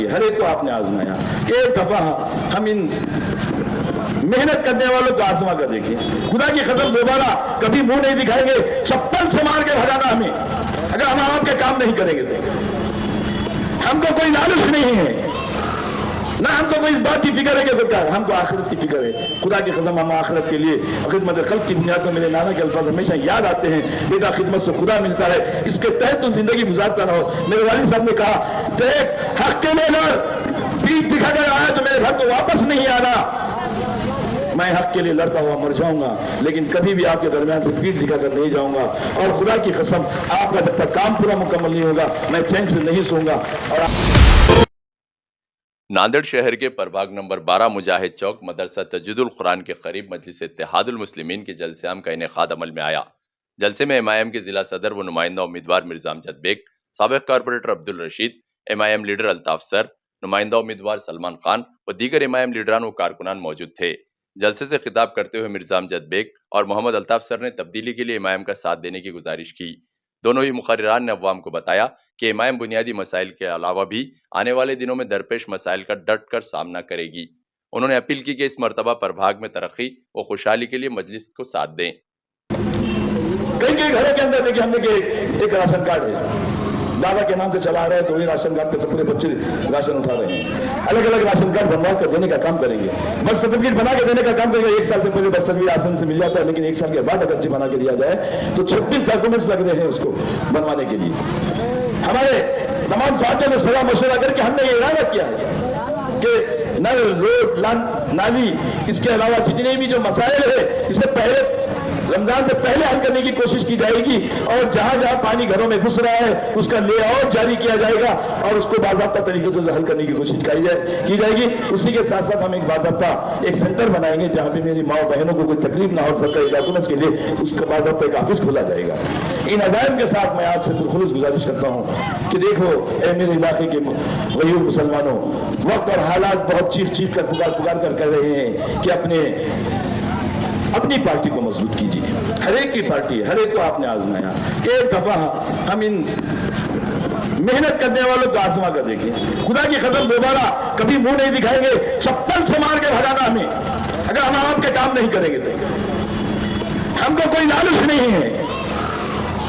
हर एक को आपने आजमाया। एक दफा हम इन मेहनत करने वालों को आजमा कर देखिए, खुदा की कसम दोबारा कभी मुंह नहीं दिखाएंगे, चप्पल से मार के भगाना हमें, अगर हम आपके काम नहीं करेंगे तो। हमको कोई लालच नहीं है, ना हमको कोई इस बात की फिक्र है कि सरकार, हमको आखिरत की फिक्र है। खुदा की कसम हम आखिरत के लिए खिदमत खल्क की बुनियाद पर मेरे नाना के अल्फाज हमेशा याद आते हैं, बेटा खिदमत से खुदा मिलता है, इसके तहत तुम जिंदगी गुजारता रहो। मेरे वालिद साहब ने कहा, देख हक के लिए लड़, पीठ दिखा कर आया तो मेरे घर को वापस नहीं आना। मैं हक के लिए लड़ता हुआ मर जाऊंगा, लेकिन कभी भी आपके दरमियान से पीठ दिखाकर नहीं जाऊंगा। और खुदा की कसम आपका जब तक काम पूरा मुकम्मल नहीं होगा मैं चैन से नहीं सोऊंगा। और नांदेड़ शहर के प्रभाग नंबर 12 मुजाहिद चौक मदरसा तजदुल कुरान के करीब मजलिस इत्तेहादुल मुस्लिमीन के जलसे-आम का इनेकाद अमल में आया। जलसे में एमआईएम के जिला सदर व नुमाइंदा उम्मीदवार मिर्जा अमजद बेग, साबिक corporator Abdul Rashid, MIM leader Altaf sir, नुमाइंदा उम्मीदवार सलमान खान व दीगर एमआईएम लीडरान व कारकुनान मौजूद थे। जलसे से खिताब करते हुए मिर्जा अमजद बेग और मोहम्मद अल्ताफ सर ने तब्दीली के लिए एमआईएम का साथ देने की गुजारिश की। दोनों ही मुखर्रिरान ने अवाम को बताया कि एमआईएम बुनियादी मसाइल के अलावा भी आने वाले दिनों में दरपेश मसाइल का डट कर सामना करेगी। उन्होंने अपील की कि इस मरतबा प्रभाग में तरक्की व खुशहाली के लिए मजलिस को साथ दें। कई घरों के अंदर देखिए हमने एक राशन कार्ड है, दादा के नाम से चला रहे हैं, तो वही राशन कार्ड पे से पूरे बच्चे राशन उठा रहे हैं। अलग अलग राशन कार्ड बनवा कर देने का काम करेंगे, बर्थ सर्टिफिकेट बना के देने का काम करेंगे। एक साल से पहले बर्थ सर्टिफिकेट आसान से मिल जाता है, लेकिन एक साल के बाद अगर अच्छी बना के दिया जाए तो 26 डॉक्यूमेंट्स लग रहे हैं उसको बनवाने के लिए। हमारे तमाम साथियों ने सलाह मशवरा करके हमने ये इरादा किया है कि नल, रोड, नाली, इसके अलावा जितने भी जो मसाइल है इसे पहले रमजान से पहले हल करने की कोशिश की जाएगी। और जहां जहां पानी घरों में घुस रहा है उसका लेआउट जारी किया जाएगा और उसको बाज़ाब्ता तरीके से हल करने की कोशिश की जाएगी। उसी के साथ साथ हम एक बाज़ाब्ता एक सेंटर बनाएंगे जहां पे मेरी माँ बहनों को कोई तकलीफ ना हो सरकारी डॉक्यूमेंट्स के लिए, उसका बाज़ाब्ता एक ऑफिस खोला जाएगा। इन अज़ाइम के साथ मैं आपसे खुलूस गुजारिश करता हूँ कि देखो ए मेरे इलाके के गरीब मुसलमानों, वक्त और हालात बहुत चीख कर पुकार कर कह रहे हैं कि अपनी पार्टी को मजबूत कीजिए। हर एक की पार्टी है, हर एक को आपने आजमाया। एक दफा हम इन मेहनत करने वालों को आजमा कर देखिए, खुदा की कसम दोबारा कभी मुंह नहीं दिखाएंगे, चप्पल से मार के भगाना हमें, अगर हम आपके काम नहीं करेंगे तो। हमको कोई लालच नहीं है,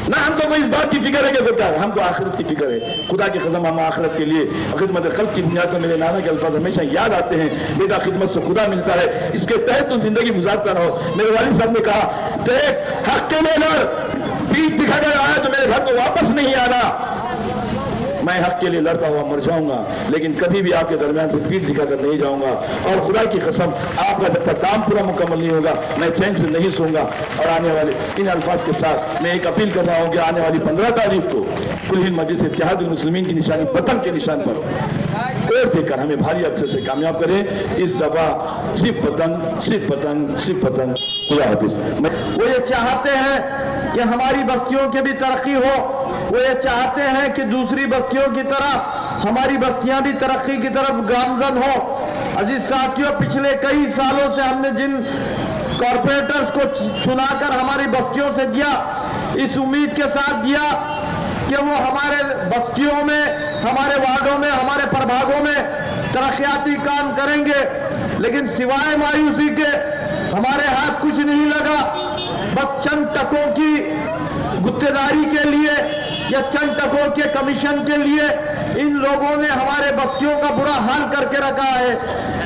ना हमको कोई इस बात की फिक्र है कि सरकार, हमको आखिरत की फिक्र है। खुदा की कसम हम आखिरत के लिए खिदमत खल्क की बुनियाद पर मेरे नाना के अल्फाज हमेशा याद आते हैं, बेटा खिदमत से खुदा मिलता है, इसके तहत तुम जिंदगी गुजारता रहो। मेरे वालिद साहब ने कहा, देख हक के लिए लड़, पीठ दिखा कर आया तो मेरे घर को वापस नहीं आना। मैं हक के लिए लड़ता हुआ मर जाऊंगा, लेकिन कभी भी आपके दरमियान से पीठ दिखाकर नहीं जाऊंगा। और खुदा की कसम आपका जब तक काम पूरा मुकम्मल नहीं होगा मैं चैन से नहीं सोऊंगा। और आने वाले इन अल्फाज के साथ मैं एक अपील कर रहा हूँ कि आने वाली 15 तारीख को कुल हिंद मजलिस इत्तेहादुल मुस्लिमीन की निशानी वतन के निशान पर वोट देकर हमें भारी अक्सर से कामयाब करें। इस दफा सिर्फ वतन, सिर्फ वतन, सिर्फ वतन। खुदा हाफिज। वो ये चाहते हैं कि हमारी बस्तियों की भी तरक्की हो, वो ये चाहते हैं कि दूसरी बस्तियों की तरह हमारी बस्तियां भी तरक्की की तरफ गामजन हो। अजीज साथियों, पिछले कई सालों से हमने जिन कॉरपोरेटर्स को चुनाकर हमारी बस्तियों से दिया, इस उम्मीद के साथ दिया कि वो हमारे बस्तियों में, हमारे वार्डों में, हमारे प्रभागों में तरक्याती काम करेंगे, लेकिन सिवाय मायूसी के हमारे हाथ कुछ नहीं लगा। बस चंद टकों की गुत्तेदारी के लिए या चंद टकों के कमीशन के लिए इन लोगों ने हमारे बस्तियों का बुरा हाल करके रखा है।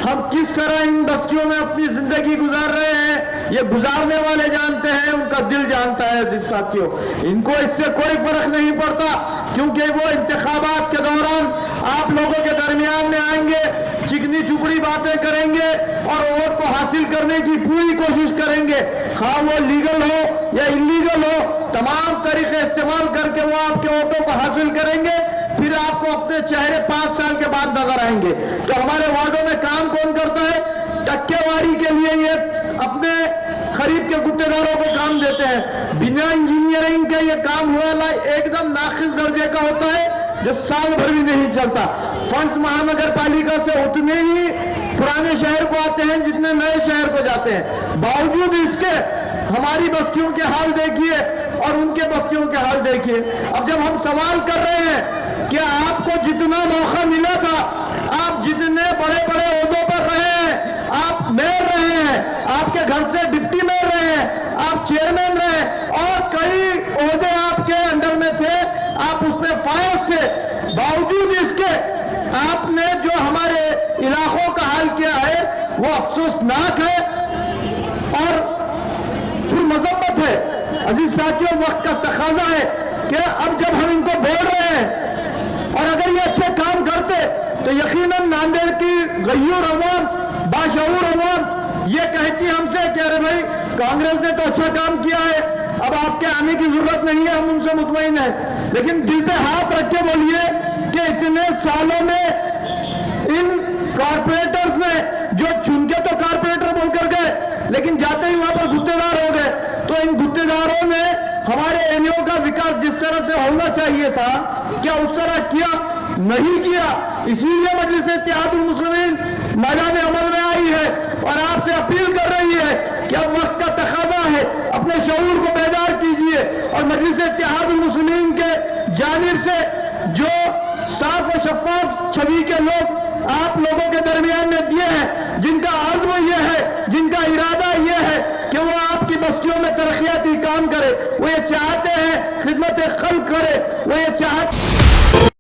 हम किस तरह इन बस्तियों में अपनी जिंदगी गुजार रहे हैं ये गुजारने वाले जानते हैं, उनका दिल जानता है। साथियों, इनको इससे कोई फर्क नहीं पड़ता, क्योंकि वो इंतखाबात के दौरान आप लोगों के दरमियान में आएंगे, चिकनी चुपड़ी बातें करेंगे और वोट को हासिल करने की पूरी कोशिश करेंगे। हाँ वो लीगल हो या इलीगल हो, तमाम तरीके इस्तेमाल करके वो आपके वोटों को हासिल करेंगे, फिर आपको अपने चेहरे 5 साल के बाद नजर आएंगे। तो हमारे वार्डों में काम कौन करता है? टक्केवारी के लिए ये अपने खरीद के गुत्तेदारों को काम देते हैं। बिना इंजीनियरिंग के ये काम हुआ एकदम नाखिस दर्जे का होता है, जो साल भर भी नहीं चलता। फंड्स महानगर पालिका से उतने ही पुराने शहर को आते हैं जितने नए शहर को जाते हैं। बावजूद इसके हमारी बस्तियों के हाल देखिए और उनके बस्तियों के हाल देखिए। अब जब हम सवाल कर रहे हैं कि आपको जितना मौका मिला था घर से डिप्टी मेयर रहे हैं, आप चेयरमैन रहे और कई ओहदे आपके अंडर में थे, आप उसमें फायज थे। बावजूद इसके आपने जो हमारे इलाकों का हाल किया है वो अफसोसनाक है और फिर मजम्मत है। अजीज साथियों, वक्त का तकाजा है कि अब जब हम इनको बोल रहे हैं और अगर ये अच्छे काम करते तो यकीनन नांदेड़ की गयूर अवाम, बाशऊर अवाम ये कहती हमसे कि अरे भाई कांग्रेस ने तो अच्छा काम किया है, अब आपके आने की जरूरत नहीं है, हम उनसे मुतमईन हैं। लेकिन दिल पे हाथ रख के बोलिए कि इतने सालों में इन कॉर्पोरेटर्स ने जो चुन के तो कॉर्पोरेटर बोलकर गए लेकिन जाते ही वहां पर गुत्तेदार हो गए, तो इन गुत्तेदारों ने हमारे एरियो का विकास जिस तरह से होना चाहिए था क्या उस तरह किया? नहीं किया। इसीलिए मजलिस इत्तेहादुल मुस्लिमीन मैदान अमल में आई है और आपसे अपील कर रही है कि अब वक्त का तकाजा है, अपने शऊर को बेदार कीजिए और मजलिस इत्तेहादुल मुस्लिमीन के जानिब से जो साफ और शफाफ छवि के लोग आप लोगों के दरमियान में दिए हैं, जिनका आज़्म ये है, जिनका इरादा ये है कि वो आपकी बस्तियों में तरक्याती काम करे, वो ये चाहते हैं खिदमत खल्क करे, वो ये चाहते